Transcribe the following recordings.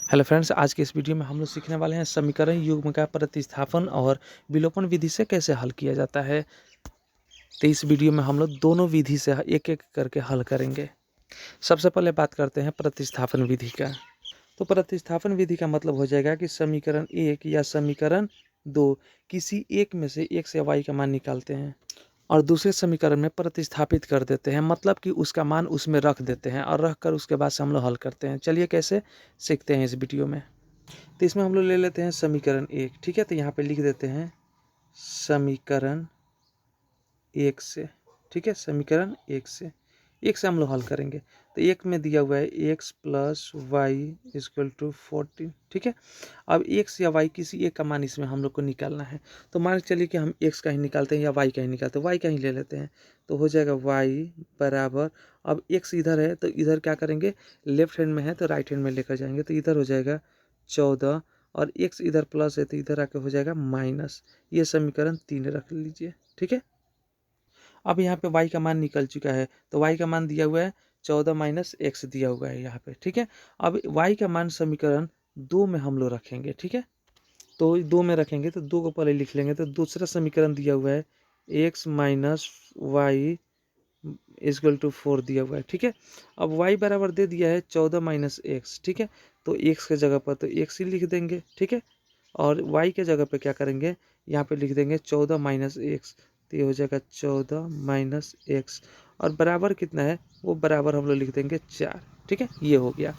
Hello friends, आज के इस वीडियो में हम लोग सीखने वाले हैं समीकरण युग्म का प्रतिस्थापन और विलोपन विधि से कैसे हल किया जाता है। तो इस वीडियो में हम लोग दोनों विधि से एक एक करके हल करेंगे। सबसे पहले बात करते हैं प्रतिस्थापन विधि का। तो प्रतिस्थापन विधि का मतलब हो जाएगा कि समीकरण एक या समीकरण दो किसी एक में से x या y का मान निकालते हैं और दूसरे समीकरण में प्रतिस्थापित कर देते हैं, मतलब कि उसका मान उसमें रख देते हैं और रख कर उसके बाद से हम लोग हल करते हैं। चलिए कैसे सीखते हैं इस वीडियो में। तो इसमें हम लोग ले लेते हैं समीकरण एक, ठीक है। तो यहाँ पे लिख देते हैं समीकरण एक से, ठीक है। समीकरण एक से हम लोग हल करेंगे। तो एक में दिया हुआ है x plus y equal to 14, ठीक है। अब x या y किसी एक का मान इसमें हम लोग को निकालना है। तो मान के चलिए कि हम x का ही निकालते हैं या y का ही निकालते हैं, y का ही ले लेते हैं। तो हो जाएगा y बराबर, अब x इधर है तो इधर क्या करेंगे, लेफ्ट हैंड में है तो राइट हैंड में लेकर जाएंगे। तो इधर हो जाएगा 14 और x इधर प्लस है तो इधर आके हो जाएगा माइनस। ये समीकरण 3 रख लीजिए, ठीक है। अब यहाँ पे y का मान निकल चुका है तो y का मान दिया हुआ है 14 माइनस एक्स दिया हुआ है यहाँ पे, ठीक है। अब y का मान समीकरण 2 में हम लोग रखेंगे, ठीक है। तो 2 में रखेंगे तो 2 को पहले लिख लेंगे। तो दूसरा समीकरण दिया हुआ है x minus y equal to 4 दिया हुआ है, ठीक है। अब y बराबर दे दिया है 14 माइनस एक्स, ठीक है। तो x के जगह पर तो x ही लिख देंगे, ठीक है। और y के जगह पे क्या करेंगे, यहाँ पे लिख देंगे 14 माइनस एक्स। तो ये हो जाएगा 14 माइनस एक्स और बराबर कितना है, वो बराबर हम लोग लिख देंगे 4, ठीक है। ये हो गया।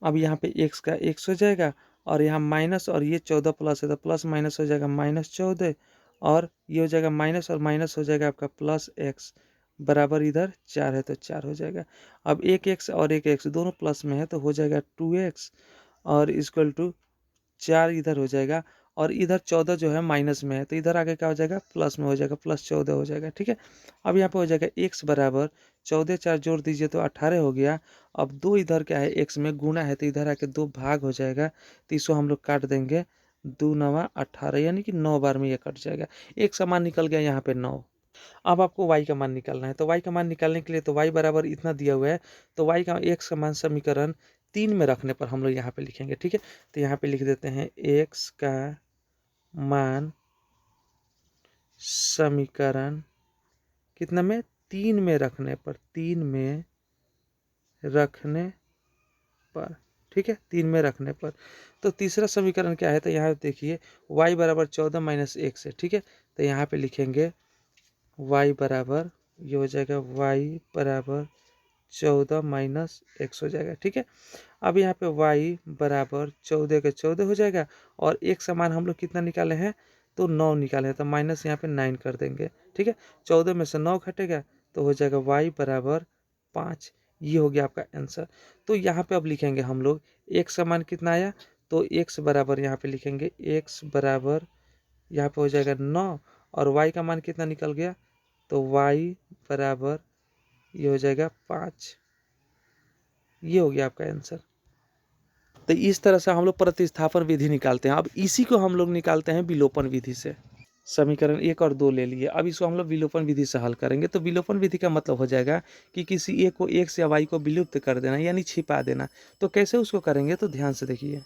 अब यहाँ पे x का x हो जाएगा और यहाँ माइनस और ये 14 प्लस है तो प्लस माइनस हो जाएगा -14 और ये हो जाएगा माइनस और माइनस हो जाएगा आपका प्लस एक्स बराबर इधर 4 है तो 4 हो जाएगा। अब एक एक्स और एक एक्स दोनों प्लस में है तो हो जाएगा 2x और इक्वल टू 4 इधर हो जाएगा और इधर 14 जो है माइनस में है तो इधर आगे क्या हो जाएगा, प्लस में हो जाएगा, प्लस 14 हो जाएगा, ठीक है। अब यहाँ पे हो जाएगा x बराबर 14 4 जोड़ दीजिए तो 18 हो गया। अब 2 इधर क्या है, x में गुना है तो इधर आके 2 भाग हो जाएगा तो इसको हम लोग काट देंगे। 2 9 18 यानी कि 9 बार में ये कट जाएगा। एक समान निकल गया यहाँ पे 9। अब आपको y का मान निकालना है तो y का मान निकालने के लिए तो y बराबर इतना दिया हुआ है तो y का x का मान समीकरण 3 में रखने पर हम लोग यहाँ पे लिखेंगे, ठीक है। तो यहाँ पे लिख देते हैं x का मान समीकरण कितना में, 3 में रखने पर, 3 में रखने पर, ठीक है। 3 में रखने पर तो तीसरा समीकरण क्या है, तो यहाँ देखिए y बराबर 14 माइनस एक्स है, ठीक है। तो यहाँ पे लिखेंगे y बराबर, ये हो जाएगा y बराबर 14 माइनस एक्स हो जाएगा, ठीक है। अब यहाँ पे y बराबर 14 के 14 हो जाएगा और एक समान हम लोग कितना निकाले हैं, तो 9 निकाले हैं तो माइनस यहाँ पे 9 कर देंगे, ठीक है। 14 में से 9 घटेगा तो हो जाएगा y बराबर 5। ये हो गया आपका आंसर। तो यहाँ पे अब लिखेंगे हम लोग एक समान कितना आया, तो x बराबर यहाँ पे लिखेंगे x बराबर यहाँ पे हो जाएगा 9 और y का मान कितना निकल गया, तो y बराबर ये हो जाएगा 5। ये हो गया आपका आंसर। तो इस तरह से हम लोग प्रतिस्थापन विधि निकालते हैं। अब इसी को हम लोग निकालते हैं विलोपन विधि से। समीकरण 1 और 2 ले लिए, अब इसको हम लोग विलोपन विधि से हल करेंगे। तो विलोपन विधि का मतलब हो जाएगा कि किसी एक को x या y को विलुप्त कर देना यानी छिपा देना। तो कैसे उसको करेंगे, तो ध्यान से देखिए।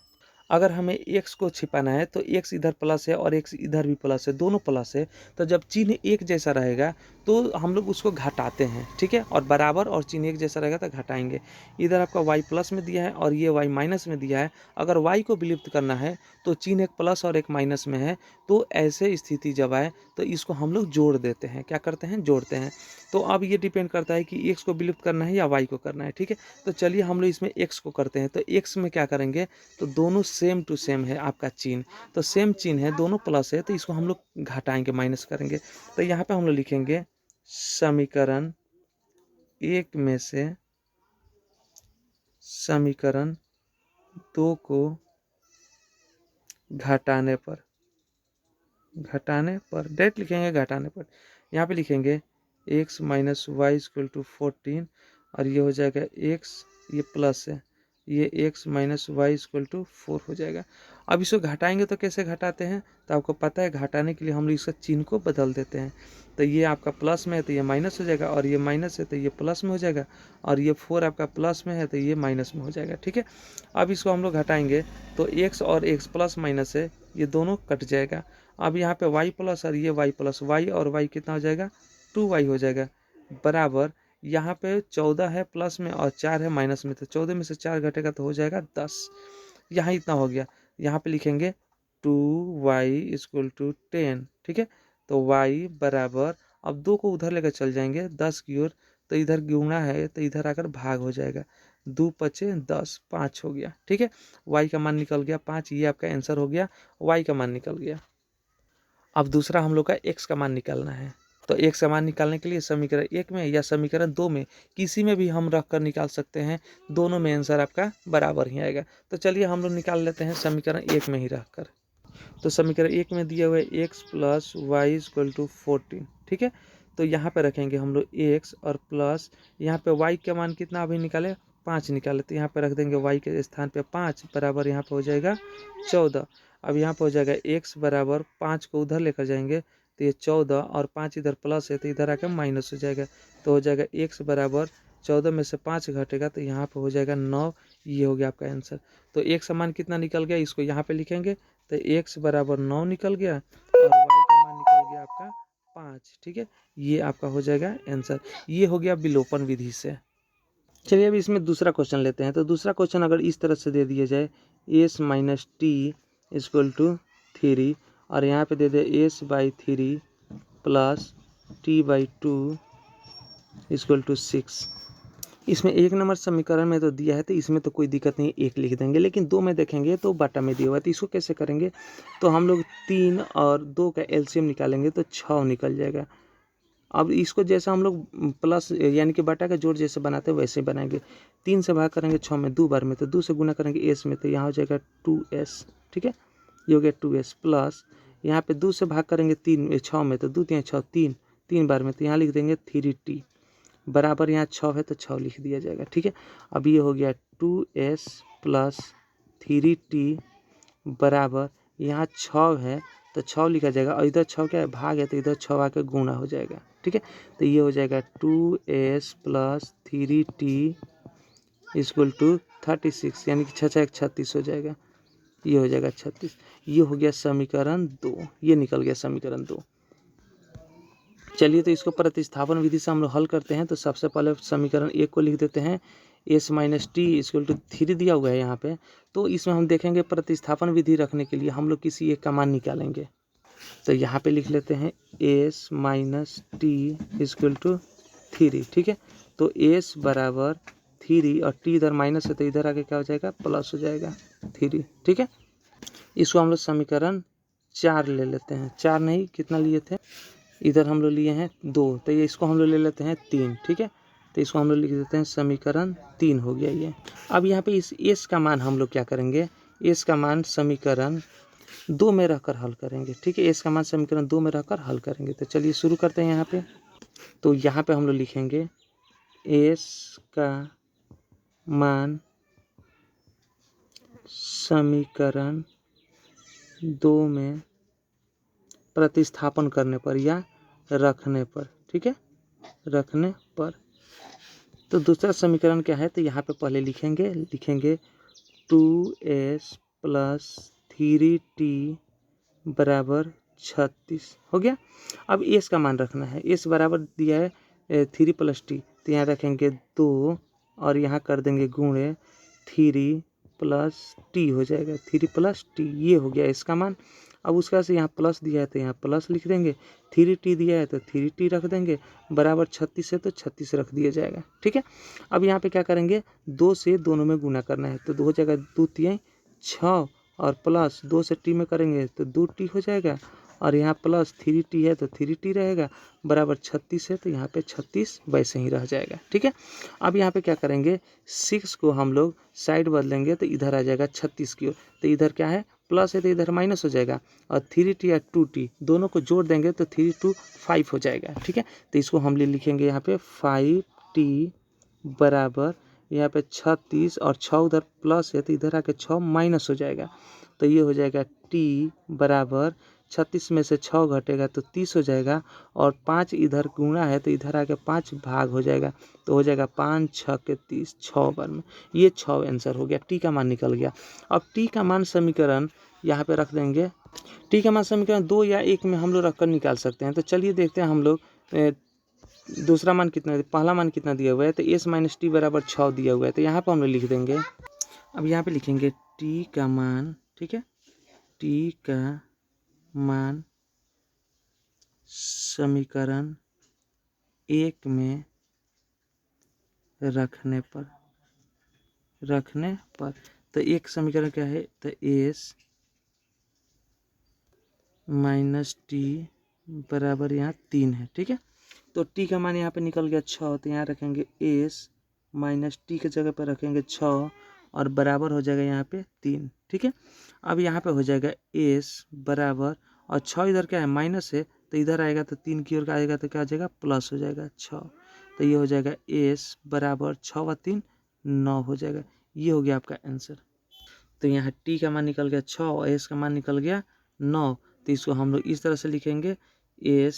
अगर हमें x को छिपाना है तो x इधर प्लस है और x इधर भी प्लस है, दोनों प्लस है। तो जब चिन्ह एक जैसा रहेगा तो हम लोग उसको घटाते हैं, ठीक है। और बराबर और चिन्ह एक जैसा रहेगा तो घटाएंगे। इधर आपका y प्लस में दिया है और ये y माइनस में दिया है। अगर y को विलुप्त करना है तो चिन्ह एक प्लस और एक माइनस में है, तो ऐसे स्थिति जब आए तो इसको हम लोग जोड़ देते हैं। क्या करते हैं, जोड़ते हैं। तो अब ये डिपेंड करता है कि x को विलुप्त करना है या y को करना है, ठीक है। तो चलिए हम लोग इसमें x को करते हैं। तो x में क्या करेंगे, तो दोनों सेम टू सेम है आपका चिन्ह, तो सेम चिन्ह है, दोनों प्लस है तो इसको हम लोग घटाएंगे, माइनस करेंगे। तो यहाँ पे हम लोग लिखेंगे समीकरण 1 में से समीकरण 2 को घटाने पर, डायरेक्ट लिखेंगे घटाने पर। यहाँ पे लिखेंगे x minus y equal to 14 और ये हो जाएगा x, ये प्लस है ये x minus y equal to 4 हो जाएगा। अब इसको घटाएंगे तो कैसे घटाते हैं, तो आपको पता है घटाने के लिए हम लोग इसका चिन्ह को बदल देते हैं। तो ये आपका प्लस में है तो ये माइनस हो जाएगा, और ये माइनस है तो ये प्लस में हो जाएगा, और ये 4 आपका प्लस में है तो ये माइनस में हो जाएगा। ठीक है, अब इसको हम लोग घटाएंगे तो x और x प्लस माइनस है, ये दोनों कट जाएगा। अब यहाँ पे y प्लस और ये y प्लस, y और y कितना हो जाएगा, 2y हो जाएगा, बराबर यहाँ पे 14 है प्लस में और 4 है माइनस में, तो 14 में से 4 घटेगा तो हो जाएगा 10। यहाँ इतना हो गया। यहाँ पे लिखेंगे 2y इक्वल टू 10। ठीक है, तो y बराबर, अब 2 को उधर लेकर चल जाएंगे 10 की ओर, तो इधर गुणा है तो इधर आकर भाग हो जाएगा, 2 पचे 10, 5 हो गया। ठीक है, y का मान निकल गया 5, ये आपका आंसर हो गया, y का मान निकल गया। अब दूसरा हम लोग का x का मान निकालना है। तो x का मान निकालने के लिए समीकरण 1 में या समीकरण 2 में किसी में भी हम रख कर निकाल सकते हैं, दोनों में आंसर आपका बराबर ही आएगा। तो चलिए हम लोग निकाल लेते हैं समीकरण 1 में ही रख कर। तो समीकरण 1 में दिए हुए x plus y equal to 14। ठीक है, तो यहाँ पे रखेंगे हम लोग x और प्लस, यहाँ पे y का मान कितना अभी निकाले, 5 निकाले, तो यहाँ पे रख देंगे y के स्थान पे 5 बराबर यहाँ पे हो जाएगा 14। अब यहाँ पे हो जाएगा x बराबर 5 को उधर लेकर जाएंगे तो ये 14 और 5 इधर प्लस है तो इधर आकर माइनस हो जाएगा, तो हो जाएगा x बराबर 14 में से 5 घटेगा तो यहाँ पे हो जाएगा 9। ये हो गया आपका आंसर। तो x का मान कितना निकल गया, इसको यहाँ पे लिखेंगे तो x बराबर 9 निकल गया और y का मान निकल गया आपका 5। ठीक है, ये आपका हो जाएगा आंसर। ये हो गया विलोपन विधि से। चलिए अब इसमें दूसरा क्वेश्चन लेते हैं। तो दूसरा क्वेश्चन अगर इस तरह से दे दिया जाए s minus t equal to 3 और यहाँ पे दे दे s by 3 plus t by 2 equal to 6। इसमें 1 नंबर समीकरण में तो दिया है तो इसमें तो कोई दिक्कत नहीं, 1 लिख देंगे, लेकिन 2 में देखेंगे तो बटा में दिया हुआ है, तो इसको कैसे करेंगे, तो हम लोग 3 और 2 का एलसीएम निकालेंगे तो 6 निकल जाएगा। अब इसको जैसा हम लोग प्लस यानी कि बटा का जोड़ जैसे बनाते हैं वैसे बनाएंगे। 3 से भाग करेंगे 6 में 2 बार में, तो 2 से गुना करेंगे एस में, तो यहाँ हो जाएगा 2s। ठीक है, ये हो गया 2s प्लस यहाँ पे 2 से भाग करेंगे 6 में, तो 2 3 6 3 बार में, तो यहाँ लिख देंगे 3t बराबर, यहाँ 6 है तो 6 लिख दिया जाएगा। ठीक है, अब ये हो गया 2s प्लस 3t बराबर, यहाँ 6 है तो 6 लिखा जाएगा, और इधर 6 क्या है भाग है तो इधर 6 आके गुणा हो जाएगा। ठीक है, तो ये हो जाएगा 2s plus 3t equal to 36, यानी कि 6 1 36 हो जाएगा, ये हो जाएगा 36। ये हो गया समीकरण 2, ये निकल गया समीकरण 2। चलिए तो इसको प्रतिस्थापन विधि से हम लोग हल करते हैं। तो सबसे पहले समीकरण 1 को लिख देते हैं, s minus t equal to 3 दिया हुआ है यहाँ पे, तो इसमें हम देखेंगे प्रतिस्थापन विधि रखने के लिए हम लोग किसी एक का मान निकालेंगे। तो यहाँ पे लिख लेते हैं s minus t equal to 3। ठीक है, तो s बराबर 3 और t इधर माइनस है तो इधर आके क्या हो जाएगा, प्लस हो जाएगा 3। ठीक है, इसको हम लोग समीकरण 4 ले लेते हैं, 4 नहीं कितना लिए थे, इधर हम लोग लिए हैं 2, तो ये इसको हम लोग ले लेते हैं 3। ठीक है, तो इसको हम लोग लिख देते हैं समीकरण 3 हो गया ये। अब यहाँ पे इस s का मान हम लोग क्या करेंगे, s का मान समीकरण 2 में रहकर हल करेंगे। ठीक है, s का मान समीकरण 2 में रहकर हल करेंगे। तो चलिए शुरू करते हैं यहाँ पे। तो यहाँ पे हम लोग लिखेंगे s का मान समीकरण 2 में प्रतिस्थापन करने पर या रखने पर। ठीक है, रखने पर। तो दूसरा समीकरण क्या है, तो यहाँ पे पहले लिखेंगे 2s प्लस 3t बराबर 36 हो गया। अब s का मान रखना है, s बराबर दिया है 3 प्लस टी, तो यहाँ रखेंगे 2 और यहाँ कर देंगे गुणे 3 प्लस टी हो जाएगा, 3 प्लस टी, ये हो गया इसका मान। अब उसका से यहाँ प्लस दिया है तो यहाँ प्लस लिख देंगे, 3t दिया है तो 3t रख देंगे, बराबर 36 है तो 36 रख दिया जाएगा। ठीक है, अब यहाँ पे क्या करेंगे, 2 से दोनों में गुना करना है, तो 2 हो जाएगा 2 3 6 और प्लस 2 से टी में करेंगे तो 2t हो जाएगा, और यहाँ प्लस 3t है तो 3t रहेगा, बराबर 36 है तो यहाँ पे 36 वैसे ही रह जाएगा। ठीक है, अब यहाँ पे क्या करेंगे, 6 को हम लोग साइड बदलेंगे तो इधर आ जाएगा 36 की ओर, तो इधर क्या है प्लस है तो इधर माइनस हो जाएगा, और 3t या 2t दोनों को जोड़ देंगे तो 3 2 5 हो जाएगा। ठीक है, तो इसको हम लिखेंगे यहाँ पे 5t बराबर, यहाँ पे 36 और 6 उधर प्लस है तो इधर आके 6 माइनस हो जाएगा। तो ये हो जाएगा t बराबर 36 में से 6 घटेगा तो 30 हो जाएगा, और 5 इधर गुणा है तो इधर आके 5 भाग हो जाएगा, तो हो जाएगा 5 6 के 30, 6 बार में। ये 6 आंसर हो गया, टी का मान निकल गया। अब टी का मान समीकरण यहाँ पे रख देंगे। टी का मान समीकरण 2 या 1 में हम लोग रखकर निकाल सकते हैं। तो चलिए देखते हैं हम लोग दूसरा मान कितना, पहला मान कितना दिया हुआ है, तो s माइनस टी बराबर 6 दिया हुआ है, तो यहाँ पर हम लोग लिख देंगे। अब यहाँ पे लिखेंगे टी का मान, ठीक है, टी का मान समीकरण 1 में रखने पर तो एक समीकरण क्या है, तो s माइनस टी बराबर यहाँ 3 है, ठीक है। तो t का मान यहाँ पे निकल गया 6, तो यहाँ रखेंगे s माइनस टी के जगह पर रखेंगे 6 और बराबर हो जाएगा यहाँ पे 3, ठीक है। अब यहाँ पे हो जाएगा s बराबर, और 6 इधर क्या है माइनस है तो इधर आएगा तो 3 की ओर का आएगा तो क्या हो जाएगा प्लस हो जाएगा 6, तो ये हो जाएगा s बराबर 6 व 3 9 हो जाएगा। ये हो गया आपका आंसर। तो यहाँ t का मान निकल गया 6 और s का मान निकल गया 9, तो इसको हम लोग इस तरह से लिखेंगे s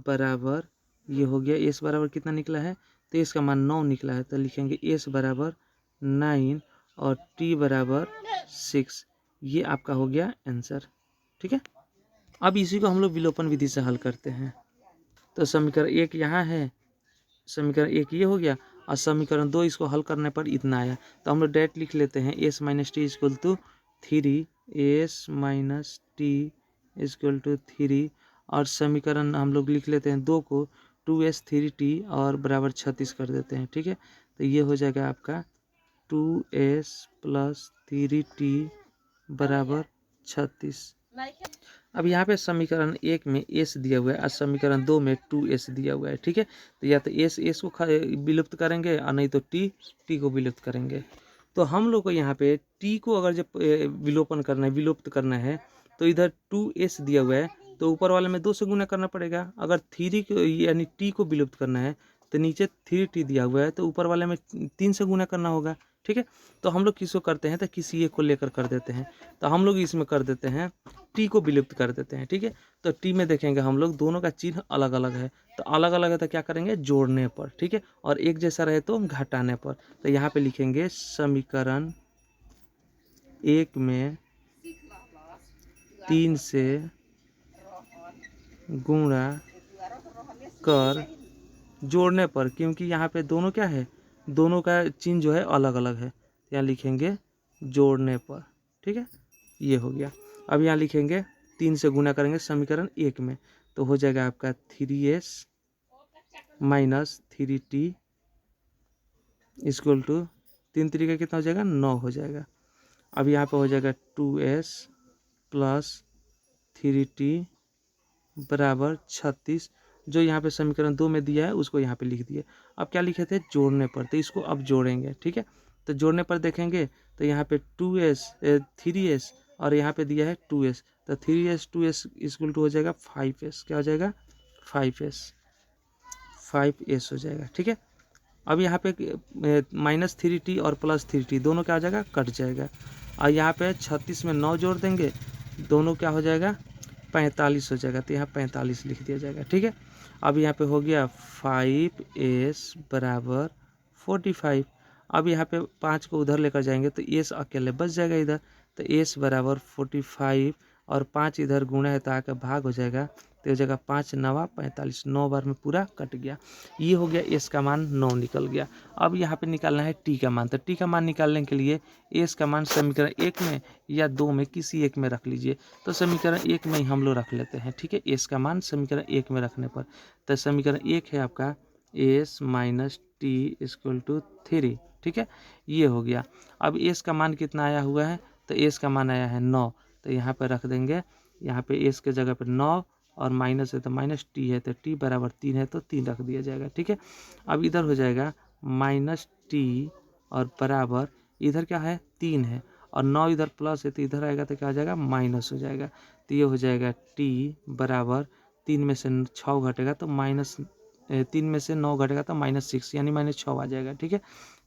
बराबर, ये हो गया s बराबर कितना निकला है, तो s का मान 9 निकला है, तो लिखेंगे s बराबर 9 और t बराबर 6। ये आपका हो गया आंसर, ठीक है। अब इसी को हम लोग विलोपन विधि से हल करते हैं। तो समीकरण 1 यहाँ है, समीकरण 1 ये हो गया, और समीकरण 2 इसको हल करने पर इतना आया, तो हम लोग डायरेक्ट लिख लेते हैं s minus t equal to 3, s minus t equal to 3, और समीकरण हम लोग लिख लेते हैं 2 को 2s 3t और बराबर 36 कर देते हैं, ठीक है। तो ये हो जाएगा आपका 2s प्लस 3t बराबर 36। अब यहाँ पे समीकरण 1 में s दिया हुआ है और समीकरण 2 में 2s दिया हुआ है, ठीक है। तो या तो s को विलुप्त करेंगे और नहीं तो t को विलुप्त करेंगे। तो हम लोग को यहाँ पे t को अगर जब विलोपन करना है, विलुप्त करना है, तो इधर 2s दिया हुआ है तो ऊपर वाले में 2 से गुना करना पड़ेगा। अगर 3 को यानी t को विलुप्त करना है तो नीचे 3t दिया हुआ है तो ऊपर वाले में 3 से गुना करना होगा, ठीक है। तो हम लोग किसको करते हैं, तो किसी एक को लेकर कर देते हैं। तो हम लोग इसमें कर देते हैं टी को विलुप्त कर देते हैं, ठीक है। तो टी में देखेंगे हम लोग दोनों का चिन्ह अलग अलग है, तो अलग अलग है तो क्या करेंगे जोड़ने पर, ठीक है, और एक जैसा रहे तो घटाने पर। तो यहाँ पे लिखेंगे समीकरण 1 में 3 से गुणा कर जोड़ने पर, क्योंकि यहाँ पे दोनों क्या है, दोनों का चिन्ह जो है अलग अलग है, यहाँ लिखेंगे जोड़ने पर, ठीक है। ये हो गया। अब यहाँ लिखेंगे 3 से गुना करेंगे समीकरण 1 में, तो हो जाएगा आपका 3s minus 3t equal to 3 तरीके कितना हो जाएगा 9 हो जाएगा। अब यहाँ पे हो जाएगा 2s प्लस 3t बराबर 36, जो यहाँ पे समीकरण 2 में दिया है उसको यहाँ पे लिख दिए। अब क्या लिखे थे जोड़ने पर, तो इसको अब जोड़ेंगे, ठीक है। तो जोड़ने पर देखेंगे तो यहाँ पे 3s और यहाँ पे दिया है 2s, तो 2s इक्वल टू हो जाएगा 5s, क्या हो जाएगा 5s हो जाएगा, ठीक है। अब यहाँ पे माइनस 3t और प्लस 3t दोनों क्या हो जाएगा कट जाएगा, और यहाँ पे 36 में 9 जोड़ देंगे, दोनों क्या हो जाएगा 45 हो जाएगा, तो यहाँ 45 लिख दिया जाएगा, ठीक है। अब यहाँ पे हो गया 5s बराबर 45। अब यहाँ पे 5 को उधर लेकर जाएंगे तो s अकेले बच जाएगा इधर, तो s बराबर 45 और 5 इधर गुणा है तो आकर भाग हो जाएगा, तो हो जाएगा 5 9 45, 9 बार में पूरा कट गया। ये हो गया s का मान 9 निकल गया। अब यहाँ पे निकालना है t का मान, तो t का मान निकालने के लिए s का मान समीकरण 1 में या 2 में किसी एक में रख लीजिए। तो समीकरण 1 में ही हम लोग रख लेते हैं, ठीक है, s का मान समीकरण 1 में रखने पर। तो समीकरण 1 है आपका s minus t equal to 3, ठीक है, ये हो गया। अब s का मान कितना आया हुआ है, तो s का मान आया है 9, तो यहाँ पे रख देंगे, यहाँ पे s के जगह पे 9 और माइनस है तो माइनस टी है, तो t बराबर 3 है तो 3 रख दिया जाएगा, ठीक है। अब इधर हो जाएगा माइनस टी और बराबर इधर क्या है 3 है, और 9 इधर प्लस है तो इधर आएगा तो क्या हो जाएगा माइनस हो जाएगा, तो ये हो जाएगा t बराबर 3 में से 6 घटेगा तो माइनस 3 में से 9 घटेगा तो -6 यानी -6 आ जाएगा, ठीक है।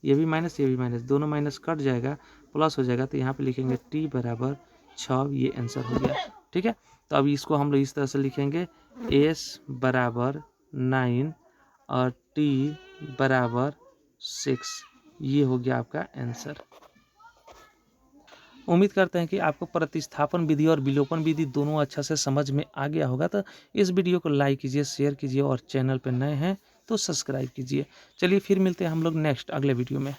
ये भी माइनस, दोनों माइनस कट जाएगा, प्लस हो जाएगा, तो यहाँ पे लिखेंगे t बराबर 6, ये आंसर हो गया। ठीक है, तो अब इसको हम लोग इस तरह से लिखेंगे s बराबर 9 और t बराबर 6, ये हो गया आपका आंसर। उम्मीद करते हैं कि आपको प्रतिस्थापन विधि और विलोपन विधि दोनों अच्छा से समझ में आ गया होगा। तो इस वीडियो को लाइक कीजिए, शेयर कीजिए और चैनल पर नए हैं तो सब्सक्राइब कीजिए। चलिए फिर मिलते हैं हम लोग नेक्स्ट अगले वीडियो में।